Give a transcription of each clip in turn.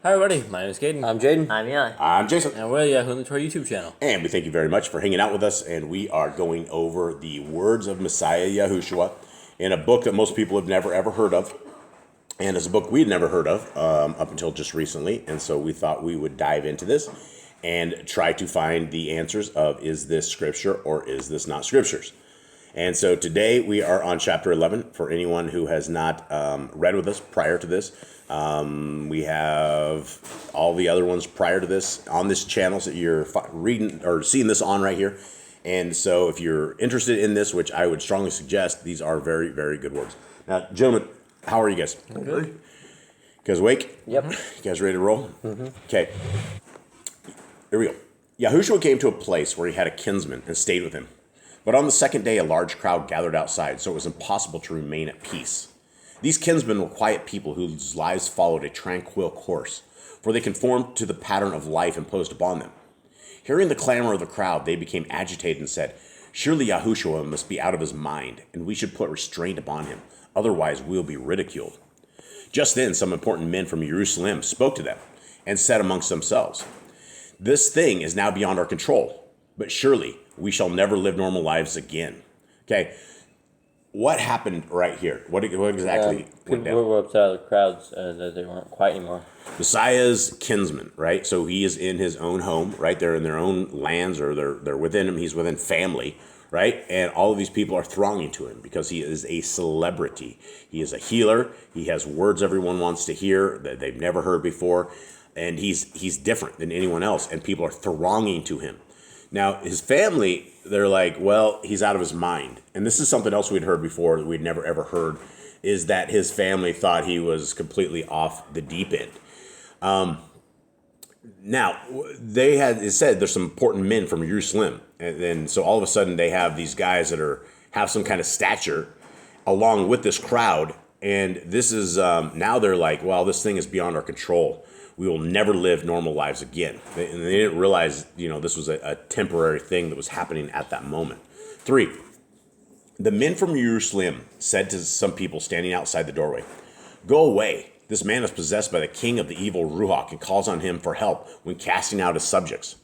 Hi everybody, my name is Caden. I'm Jaden. I'm Eli. I'm Jason. And we're the Torah YouTube channel. And we thank you very much for hanging out with us. And we are going over the words of Messiah Yahushua in a book that most people have never ever heard of. And it's a book we'd never heard of up until just recently. And so we thought we would dive into this and try to find the answers of, is this scripture or is this not scriptures? And so today we are on chapter 11. For anyone who has not read with us prior to this, we have all the other ones prior to this on this channel that you're reading or seeing this on right here. And so if you're interested in this, which I would strongly suggest, these are very, very good words. Now, gentlemen, how are you guys? Good. You guys awake? Yep. You guys ready to roll? Mm-hmm. Okay. Here we go. Yahushua came to a place where he had a kinsman and stayed with him. But on the second day, a large crowd gathered outside, so it was impossible to remain at peace. These kinsmen were quiet people whose lives followed a tranquil course, for they conformed to the pattern of life imposed upon them. Hearing the clamor of the crowd, they became agitated and said, "Surely Yahushua must be out of his mind, and we should put restraint upon him, otherwise we will be ridiculed." Just then, some important men from Jerusalem spoke to them and said amongst themselves, "This thing is now beyond our control, but surely we shall never live normal lives again." Okay, what happened right here? What exactly went down? People were upset at the crowds that they weren't quiet anymore. Messiah's kinsman, right? So he is in his own home, right? They're in their own lands, or they're within him. He's within family, right? And all of these people are thronging to him because he is a celebrity. He is a healer. He has words everyone wants to hear that they've never heard before, and he's different than anyone else, and people are thronging to him. Now, his family, they're like, well, he's out of his mind. And this is something else we'd heard before that we'd never ever heard, is that his family thought he was completely off the deep end. Now, it said there's some important men from Jerusalem. And then, so all of a sudden they have these guys that have some kind of stature along with this crowd. And this is, now they're like, well, this thing is beyond our control. We will never live normal lives again. And they didn't realize, this was a temporary thing that was happening at that moment. 3, the men from Jerusalem said to some people standing outside the doorway, "Go away. This man is possessed by the king of the evil Ruach and calls on him for help when casting out his subjects."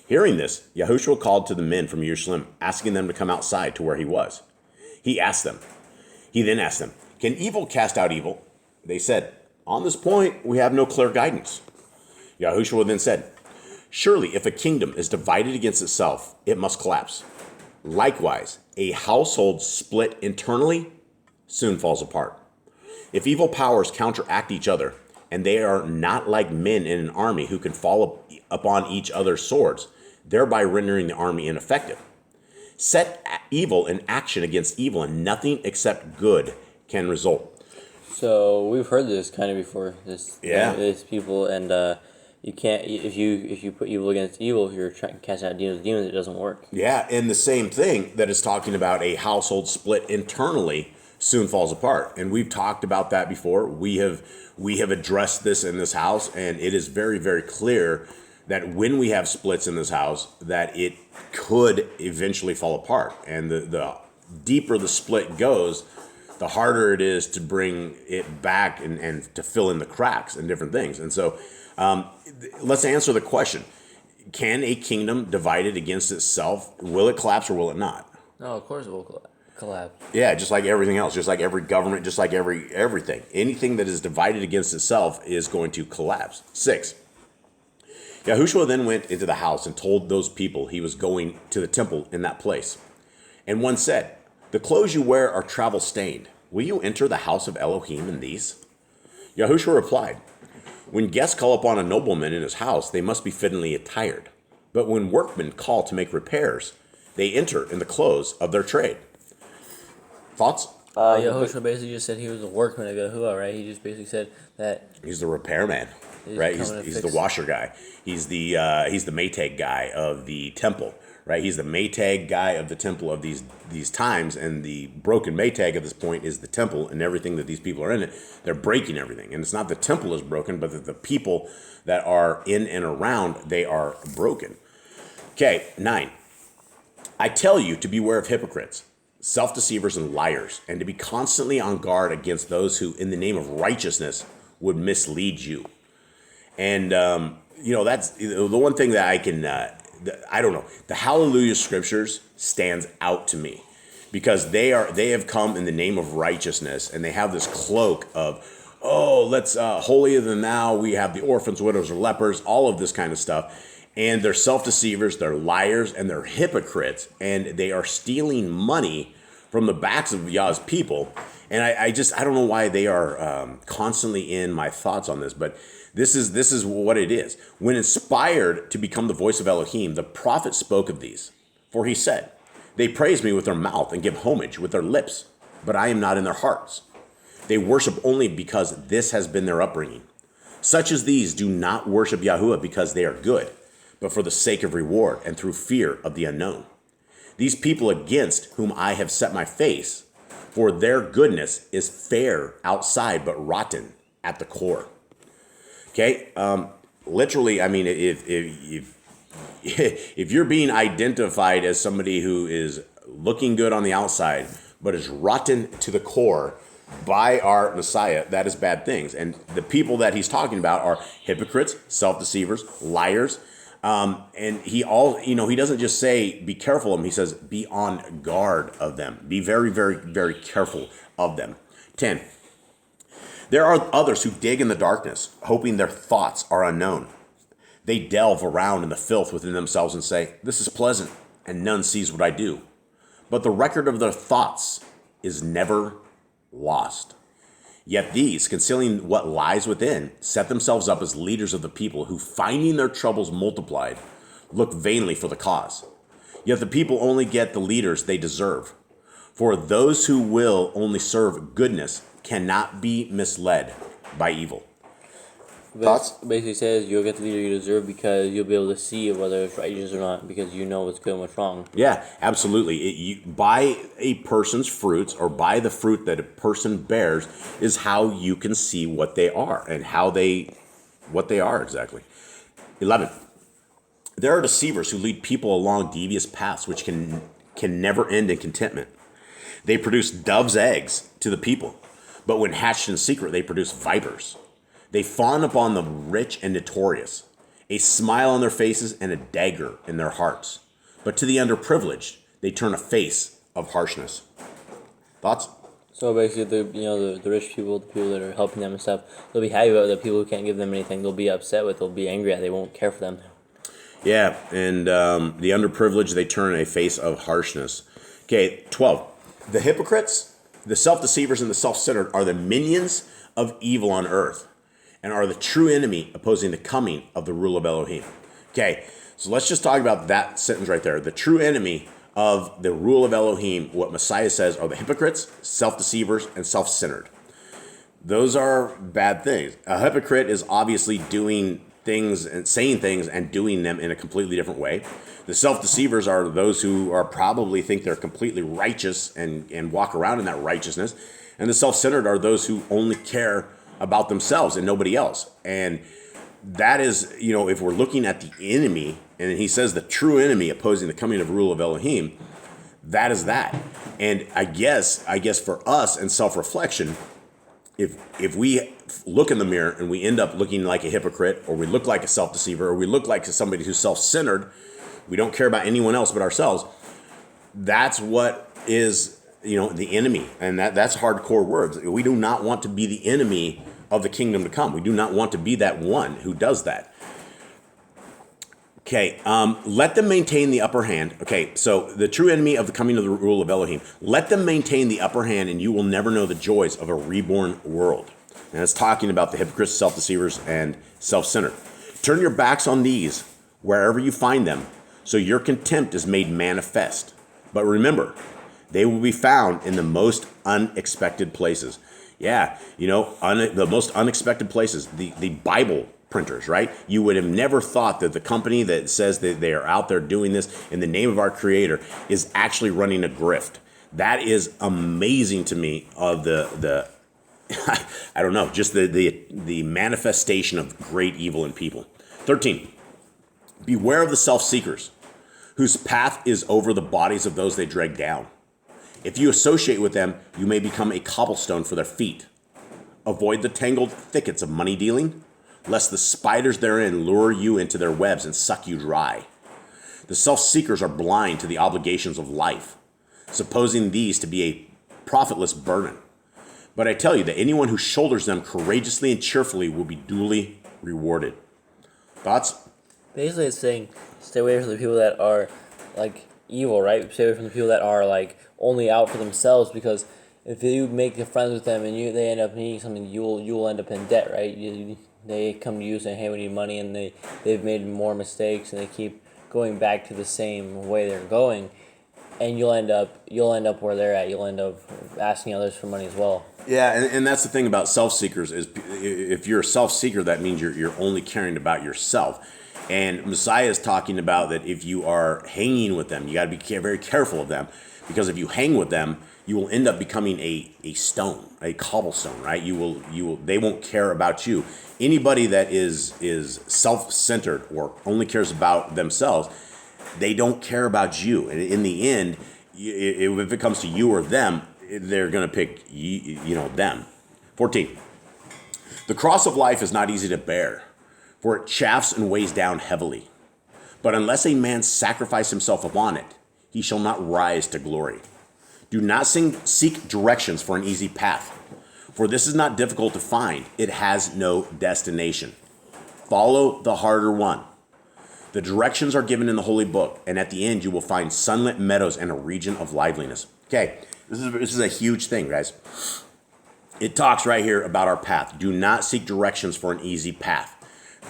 Hearing this, Yahushua called to the men from Jerusalem, asking them to come outside to where he was. He then asked them, "Can evil cast out evil?" They said, "On this point, we have no clear guidance." Yahushua then said, "Surely if a kingdom is divided against itself, it must collapse. Likewise, a household split internally soon falls apart. If evil powers counteract each other, and they are not like men in an army who can fall upon each other's swords, thereby rendering the army ineffective. Set evil in action against evil, and nothing except good can result." So we've heard this kind of before. Yeah. These people, and you can't if you put evil against evil, if you're trying to cast out demons with demons, it doesn't work. Yeah, and the same thing that is talking about a household split internally soon falls apart. And we've talked about that before. We have addressed this in this house, and it is very, very clear that when we have splits in this house, that it could eventually fall apart. And the deeper the split goes, the harder it is to bring it back and to fill in the cracks and different things. And so let's answer the question. Can a kingdom divided against itself, will it collapse or will it not? No, of course it will collapse. Yeah, just like everything else, just like every government, just like everything. Anything that is divided against itself is going to collapse. 6, Yahushua then went into the house and told those people he was going to the temple in that place. And one said, "The clothes you wear are travel-stained. Will you enter the house of Elohim in these?" Yahushua replied, "When guests call upon a nobleman in his house, they must be fittingly attired. But when workmen call to make repairs, they enter in the clothes of their trade." Thoughts? Yahushua basically just said he was a workman of Yahuwah, right? He just basically said that He's the repairman, right? He's the washer guy. He's the Maytag guy of the temple, right? He's the Maytag guy of the temple of these times, and the broken Maytag at this point is the temple and everything that these people are in it. They're breaking everything, and it's not the temple is broken, but that the people that are in and around, they are broken. Okay, 9. "I tell you to beware of hypocrites, self-deceivers and liars, and to be constantly on guard against those who, in the name of righteousness, would mislead you. And that's the one thing that I can. I don't know. The Hallelujah scriptures stands out to me because they have come in the name of righteousness, and they have this cloak of, oh, let's holier than thou. We have the orphans, widows, or lepers, all of this kind of stuff. And they're self-deceivers, they're liars, and they're hypocrites, and they are stealing money from the backs of Yah's people. And I don't know why they are constantly in my thoughts on this, but this is what it is. When inspired to become the voice of Elohim, the prophet spoke of these. For he said, they praise me with their mouth and give homage with their lips, but I am not in their hearts. They worship only because this has been their upbringing. Such as these do not worship Yahuwah because they are good, but for the sake of reward and through fear of the unknown. These people against whom I have set my face, for their goodness is fair outside but rotten at the core. Okay, literally, I mean, if you're being identified as somebody who is looking good on the outside but is rotten to the core by our Messiah, that is bad things. And the people that he's talking about are hypocrites, self-deceivers, liars. And he doesn't just say be careful of them. He says be on guard of them. Be very, very, very careful of them. 10. There are others who dig in the darkness, hoping their thoughts are unknown. They delve around in the filth within themselves and say, this is pleasant, and none sees what I do. But the record of their thoughts is never lost. Yet these, concealing what lies within, set themselves up as leaders of the people who, finding their troubles multiplied, look vainly for the cause. Yet the people only get the leaders they deserve. For those who will only serve goodness cannot be misled by evil. Thoughts? Basically says you'll get the leader you deserve because you'll be able to see whether it's righteous or not because you know what's good and what's wrong. Yeah, absolutely. By a person's fruits or by the fruit that a person bears is how you can see what they are and what they are exactly. 11. There are deceivers who lead people along devious paths which can never end in contentment. They produce dove's eggs to the people, but when hatched in secret, they produce vipers. They fawn upon the rich and notorious, a smile on their faces and a dagger in their hearts. But to the underprivileged, they turn a face of harshness. Thoughts? So basically, the rich people, the people that are helping them and stuff, they'll be happy about the people who can't give them anything. They'll be upset with. They'll be angry at. They won't care for them. Yeah, and the underprivileged, they turn a face of harshness. Okay, 12. The hypocrites, the self-deceivers, and the self-centered are the minions of evil on earth, and are the true enemy opposing the coming of the rule of Elohim. Okay, so let's just talk about that sentence right there. The true enemy of the rule of Elohim, what Messiah says, are the hypocrites, self-deceivers, and self-centered. Those are bad things. A hypocrite is obviously doing things and saying things and doing them in a completely different way. The self-deceivers are those who are probably think they're completely righteous and walk around in that righteousness. And the self-centered are those who only care about themselves and nobody else. And that is, if we're looking at the enemy, and he says the true enemy opposing the coming of rule of Elohim, that is that. And I guess for us in self-reflection, if we look in the mirror and we end up looking like a hypocrite, or we look like a self-deceiver, or we look like somebody who's self-centered, we don't care about anyone else but ourselves, that's what is the enemy. And that's hardcore words. We do not want to be the enemy of the kingdom to come. We do not want to be that one who does that. Okay, let them maintain the upper hand. Okay, so the true enemy of the coming of the rule of Elohim. Let them maintain the upper hand, and you will never know the joys of a reborn world. And it's talking about the hypocrites, self-deceivers, and self-centered. Turn your backs on these wherever you find them, so your contempt is made manifest. But remember, they will be found in the most unexpected places. Yeah, the most unexpected places, the Bible printers, right? You would have never thought that the company that says that they are out there doing this in the name of our Creator is actually running a grift. That is amazing to me of the I don't know, just the manifestation of great evil in people. 13, beware of the self-seekers, whose path is over the bodies of those they drag down. If you associate with them, you may become a cobblestone for their feet. Avoid the tangled thickets of money dealing, lest the spiders therein lure you into their webs and suck you dry. The self-seekers are blind to the obligations of life, supposing these to be a profitless burden. But I tell you that anyone who shoulders them courageously and cheerfully will be duly rewarded. Thoughts? Basically, it's saying stay away from the people that are like evil, right? Stay away from the people that are like only out for themselves, because if you make friends with them and they end up needing something, you'll end up in debt, right? They come to you saying, hey, we need money, and they've made more mistakes, and they keep going back to the same way they're going, and you'll end up where they're at. You'll end up asking others for money as well. Yeah, and that's the thing about self-seekers is if you're a self-seeker, that means you're only caring about yourself. And Messiah is talking about that if you are hanging with them, you got to be very careful of them, because if you hang with them, you will end up becoming a stone, a cobblestone, right? They won't care about you. Anybody that is self-centered or only cares about themselves, they don't care about you. And in the end, if it comes to you or them, they're going to pick them. 14. The cross of life is not easy to bear, for it chafes and weighs down heavily. But unless a man sacrifice himself upon it, he shall not rise to glory. Do not seek directions for an easy path, for this is not difficult to find. It has no destination. Follow the harder one. The directions are given in the Holy Book, and at the end you will find sunlit meadows and a region of liveliness. Okay, this is a huge thing, guys. It talks right here about our path. Do not seek directions for an easy path.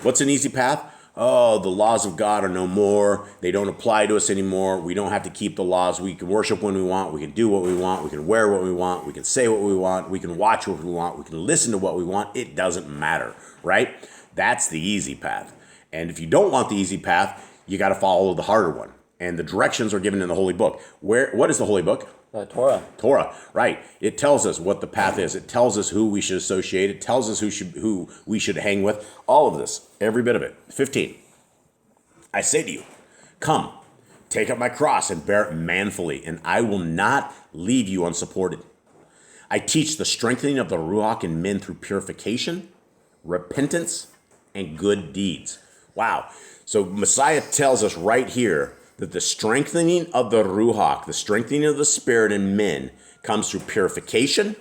What's an easy path? Oh, the laws of God are no more. They don't apply to us anymore. We don't have to keep the laws. We can worship when we want. We can do what we want. We can wear what we want. We can say what we want. We can watch what we want. We can listen to what we want. It doesn't matter, right? That's the easy path. And if you don't want the easy path, you got to follow the harder one. And the directions are given in the Holy Book. What is the Holy Book? Torah, right. It tells us what the path is. It tells us who we should associate. It tells us who we should hang with. All of this, every bit of it. 15. I say to you, come, take up my cross and bear it manfully, and I will not leave you unsupported. I teach the strengthening of the Ruach in men through purification, repentance, and good deeds. Wow. So Messiah tells us right here that the strengthening of the Ruach, the strengthening of the Spirit in men, comes through purification,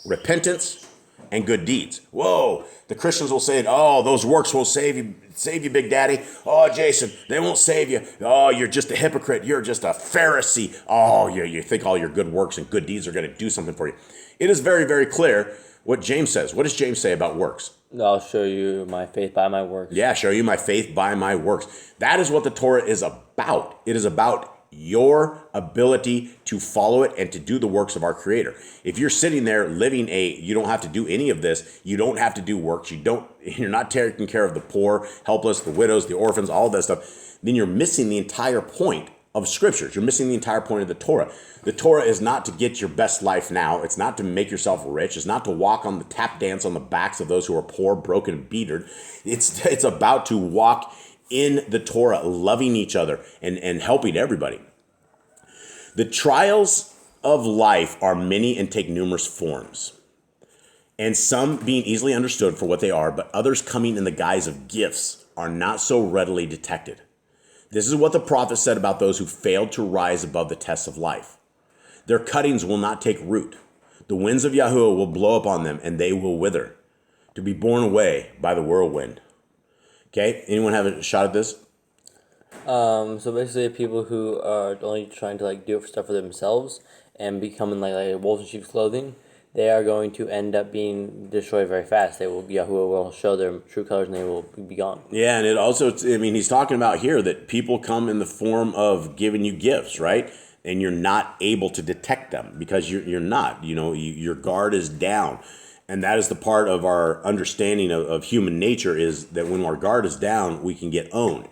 repentance, and good deeds. Whoa, the Christians will say, oh, those works will save you, Big Daddy. Oh, Jason, they won't save you. Oh, you're just a hypocrite. You're just a Pharisee. Oh, you think all your good works and good deeds are going to do something for you. It is very, very clear what James says. What does James say about works? I'll show you my faith by my works. Yeah, show you my faith by my works. That is what the Torah is about. It is about your ability to follow it and to do the works of our Creator. If you're sitting there living you don't have to do any of this. You don't have to do works. You're not taking care of the poor, helpless, the widows, the orphans, all of that stuff. Then you're missing the entire point of Scriptures. You're missing the entire point of the Torah. The Torah is not to get your best life now. It's not to make yourself rich. It's not to walk on the tap dance on the backs of those who are poor, broken, and beatered. It's about to walk in the Torah, loving each other and helping everybody. The trials of life are many and take numerous forms, and some being easily understood for what they are, but others coming in the guise of gifts are not so readily detected. This is what the prophet said about those who failed to rise above the tests of life. Their cuttings will not take root. The winds of Yahuwah will blow upon them, and they will wither, to be borne away by the whirlwind. Okay, anyone have a shot at this? So basically, people who are only trying to do stuff for themselves and becoming like wolves in sheep's clothing, they are going to end up being destroyed very fast. Yahuwah will show their true colors, and they will be gone. Yeah, and it also, he's talking about here that people come in the form of giving you gifts, right? And you're not able to detect them because you're not. Your guard is down. And that is the part of our understanding of human nature, is that when our guard is down, we can get owned.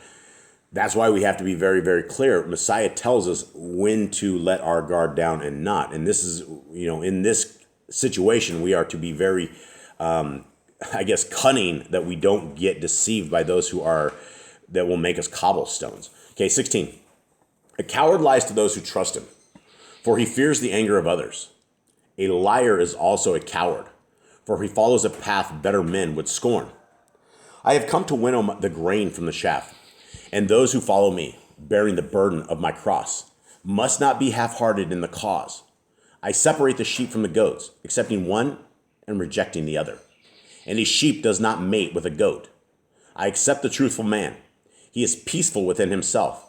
That's why we have to be very, very clear. Messiah tells us when to let our guard down and not. And this is, in this situation, we are to be very, cunning, that we don't get deceived by those that will make us cobblestones. Okay, 16. A coward lies to those who trust him, for he fears the anger of others. A liar is also a coward, for he follows a path better men would scorn. I have come to winnow the grain from the chaff, and those who follow me, bearing the burden of my cross, must not be half-hearted in the cause. I separate the sheep from the goats, accepting one and rejecting the other. And a sheep does not mate with a goat. I accept the truthful man. He is peaceful within himself.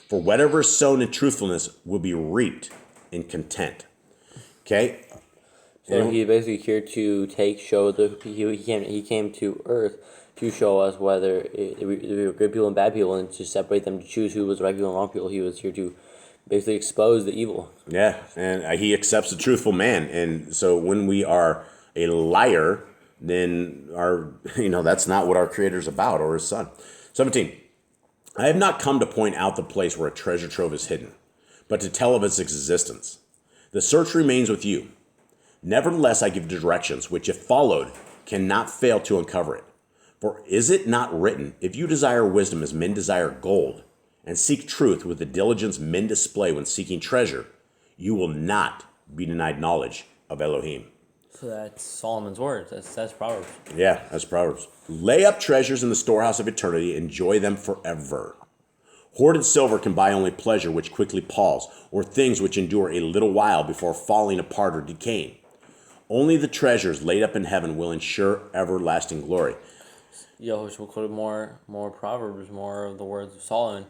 For whatever is sown in truthfulness will be reaped in content. Okay? So he basically here to he came to earth to show us whether we were good people and bad people, and to separate them, to choose who was right people and wrong people. He was here to basically expose the evil. Yeah, and he accepts the truthful man. And so when we are a liar, then that's not what our Creator's about, or his son. 17. I have not come to point out the place where a treasure trove is hidden, but to tell of its existence. The search remains with you. Nevertheless, I give directions which, if followed, cannot fail to uncover it. For is it not written, if you desire wisdom as men desire gold, and seek truth with the diligence men display when seeking treasure, you will not be denied knowledge of Elohim. So that's Solomon's words. That's Proverbs. Yeah, that's Proverbs. Lay up treasures in the storehouse of eternity, enjoy them forever. Hoarded silver can buy only pleasure which quickly palls, or things which endure a little while before falling apart or decaying. Only the treasures laid up in heaven will ensure everlasting glory. YHWH will quote more Proverbs, more of the words of Solomon.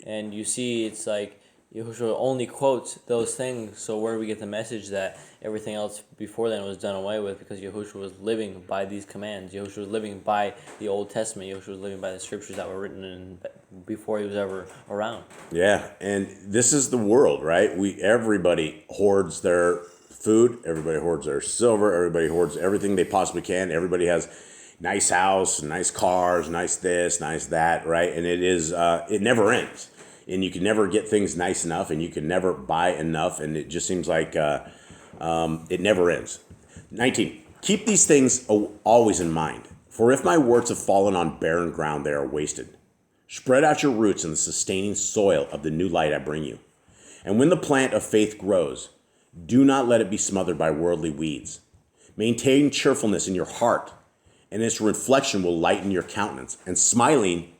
And you see, it's like YHWH only quotes those things, so where do we get the message that everything else before then was done away with? Because YHWH was living by these commands. YHWH was living by the Old Testament. YHWH was living by the scriptures that were written in before he was ever around. Yeah, and this is the world, right? Everybody hoards their food, everybody hoards their silver, everybody hoards everything they possibly can. Everybody has nice house, nice cars, nice this, nice that, right? And it never ends. And you can never get things nice enough, and you can never buy enough, and it just seems like it never ends. 19. Keep these things always in mind, for if my words have fallen on barren ground, they are wasted. Spread out your roots in the sustaining soil of the new light I bring you. And when the plant of faith grows, do not let it be smothered by worldly weeds. Maintain cheerfulness in your heart, and its reflection will lighten your countenance. And smiling,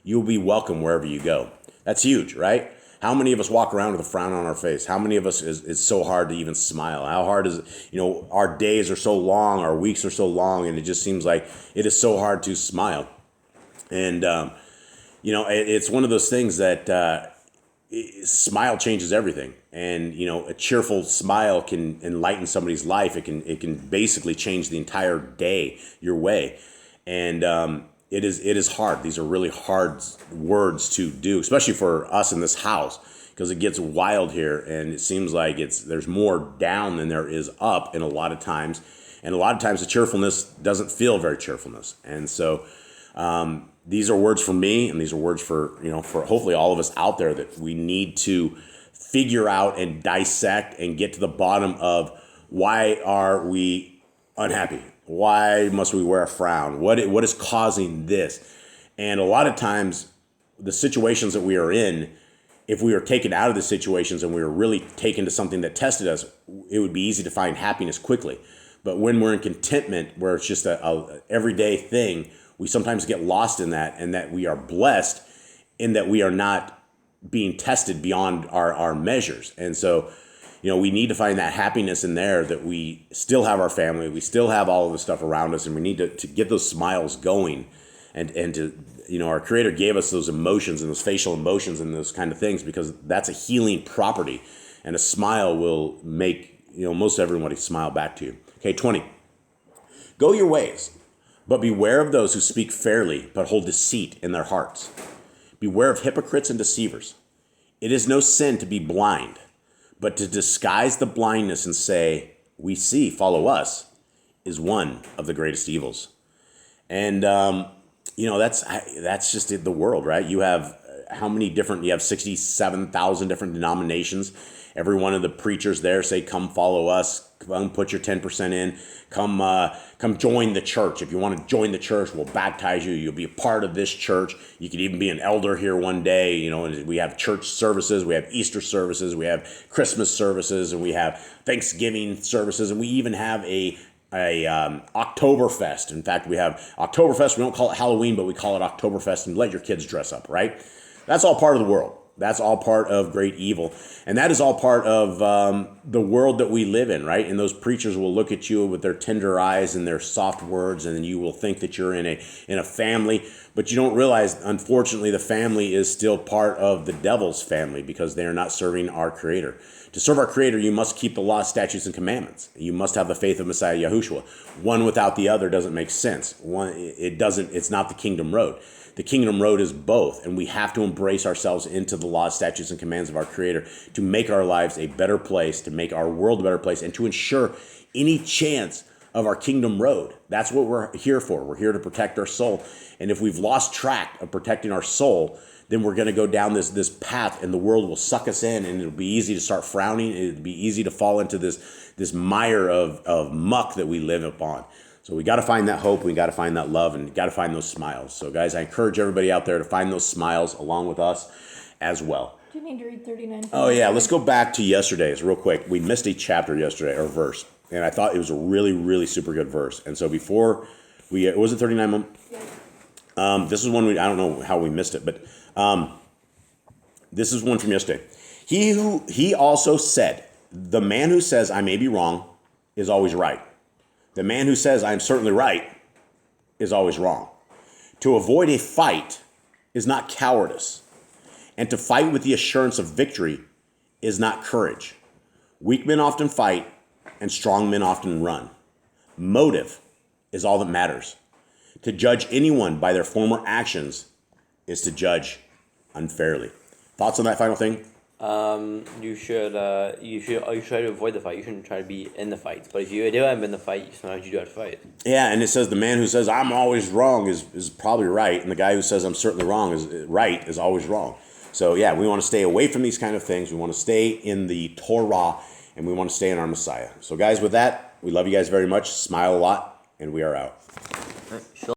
you will be welcome wherever you go. That's huge, right? How many of us walk around with a frown on our face? How many of us it's so hard to even smile? How hard is it? Our days are so long, our weeks are so long, and it just seems like it is so hard to smile. And, it's one of those things that smile changes everything. And, a cheerful smile can enlighten somebody's life. It can basically change the entire day your way. And it is hard. These are really hard words to do, especially for us in this house, because it gets wild here, and it seems like there's more down than there is up in a lot of times. And a lot of times the cheerfulness doesn't feel very cheerfulness. And so these are words for me, and these are words for hopefully all of us out there, that we need to figure out and dissect and get to the bottom of why are we unhappy? Why must we wear a frown? What is causing this? And a lot of times the situations that we are in, if we were taken out of the situations and we were really taken to something that tested us, it would be easy to find happiness quickly. But when we're in contentment, where it's just a everyday thing, we sometimes get lost in that, and that we are blessed in that we are not being tested beyond our measures. And so, we need to find that happiness in there, that we still have our family, we still have all of the stuff around us, and we need to get those smiles going, and to, our Creator gave us those emotions and those facial emotions and those kind of things, because that's a healing property, and a smile will make, most everybody smile back to you. Okay, 20. Go your ways, but beware of those who speak fairly, but hold deceit in their hearts. Beware of hypocrites and deceivers. It is no sin to be blind, but to disguise the blindness and say, we see, follow us, is one of the greatest evils. And, that's just the world, right? You have you have 67,000 different denominations. Every one of the preachers there say, come follow us, come put your 10% in, come join the church. If you want to join the church, we'll baptize you. You'll be a part of this church. You could even be an elder here one day. We have church services, we have Easter services, we have Christmas services, and we have Thanksgiving services, and we even have a Oktoberfest. In fact, we have Oktoberfest. We don't call it Halloween, but we call it Oktoberfest, and let your kids dress up, right? That's all part of the world. That's all part of great evil. And that is all part of the world that we live in, right? And those preachers will look at you with their tender eyes and their soft words, and you will think that you're in a family. But you don't realize, unfortunately, the family is still part of the devil's family because they are not serving our Creator. To serve our Creator, you must keep the law, statutes, and commandments. You must have the faith of Messiah Yahushua. One without the other doesn't make sense. It's not the kingdom road. The kingdom road is both, and we have to embrace ourselves into the laws, statutes, and commands of our Creator to make our lives a better place, to make our world a better place, and to ensure any chance of our kingdom road. That's what we're here for. We're here to protect our soul. And if we've lost track of protecting our soul, then we're going to go down this path, and the world will suck us in, and it'll be easy to start frowning. It'll be easy to fall into this mire of muck that we live upon. So we got to find that hope, we got to find that love, and got to find those smiles. So guys, I encourage everybody out there to find those smiles along with us as well. Do you need to read 39? Oh yeah, let's go back to yesterday's real quick. We missed a chapter yesterday, or verse, and I thought it was a really, really super good verse. And so before was it 39, Mom? Yeah. This is one I don't know how we missed it, but this is one from yesterday. He also said, the man who says I may be wrong is always right. The man who says, I'm certainly right, is always wrong. To avoid a fight is not cowardice, and to fight with the assurance of victory is not courage. Weak men often fight, and strong men often run. Motive is all that matters. To judge anyone by their former actions is to judge unfairly. Thoughts on that final thing? You should try to avoid the fight. You shouldn't try to be in the fight. But if you do end up in the fight, sometimes you do have to fight. Yeah, and it says the man who says I'm always wrong is probably right, and the guy who says I'm certainly wrong is always wrong. So yeah, we want to stay away from these kind of things. We want to stay in the Torah, and we want to stay in our Messiah. So guys, with that, we love you guys very much. Smile a lot, and we are out. Shalom.